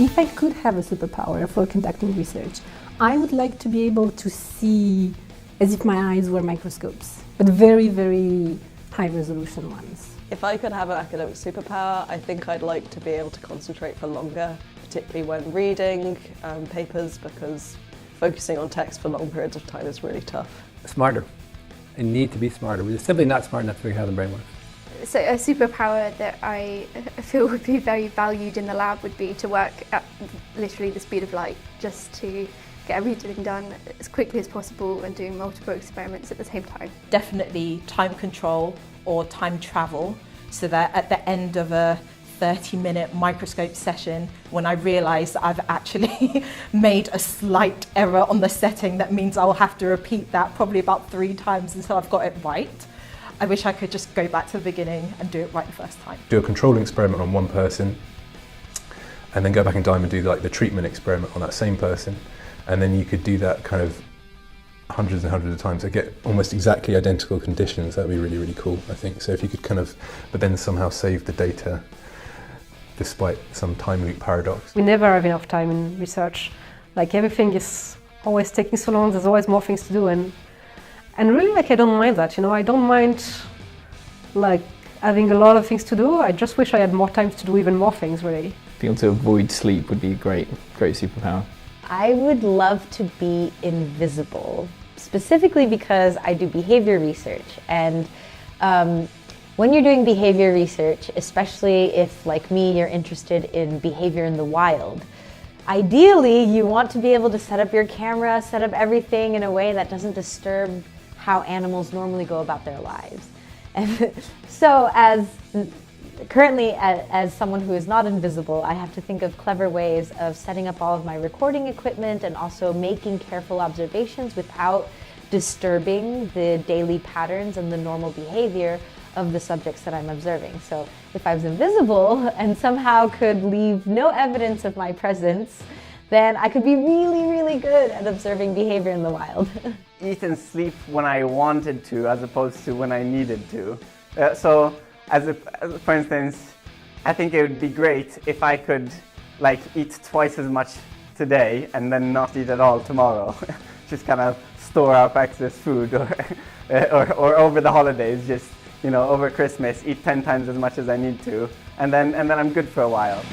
if I could have a superpower for conducting research, I would like to be able to see as if my eyes were microscopes, but very, very high resolution ones. If I could have an academic superpower, I think I'd like to be able to concentrate for longer, particularly when reading papers, because focusing on text for long periods of time is really tough. Smarter. I need to be smarter. We're simply not smart enough to figure out how the brain works. So a superpower that I feel would be very valued in the lab would be to work at literally the speed of light, just to get everything done as quickly as possible and doing multiple experiments at the same time. Definitely time control or time travel, so that at the end of a 30-minute microscope session, when I realise that I've actually made a slight error on the setting, that means I'll have to repeat that probably about 3 times until I've got it right. I wish I could just go back to the beginning and do it right the first time. Do a controlling experiment on one person, and then go back in time and do like the treatment experiment on that same person, and then you could do that kind of hundreds and hundreds of times to get almost exactly identical conditions. That would be really, really cool, I think. So if you could kind of, but then somehow save the data despite some time loop paradox. We never have enough time in research. Like everything is always taking so long, there's always more things to do, and really, like, I don't mind that, you know, I don't mind like having a lot of things to do. I just wish I had more time to do even more things, really. Being able to avoid sleep would be a great superpower. I would love to be invisible, specifically because I do behavior research. And when you're doing behavior research, especially if, like me, you're interested in behavior in the wild, ideally you want to be able to set up your camera, set up everything in a way that doesn't disturb how animals normally go about their lives. And so currently, as someone who is not invisible, I have to think of clever ways of setting up all of my recording equipment and also making careful observations without disturbing the daily patterns and the normal behavior of the subjects that I'm observing. So if I was invisible and somehow could leave no evidence of my presence, then I could be really, really good at observing behavior in the wild. Eat and sleep when I wanted to, as opposed to when I needed to. So, for instance, I think it would be great if I could like eat twice as much today and then not eat at all tomorrow. Just kind of store up excess food, or over the holidays, just, you know, over Christmas, eat 10 times as much as I need to, and then I'm good for a while.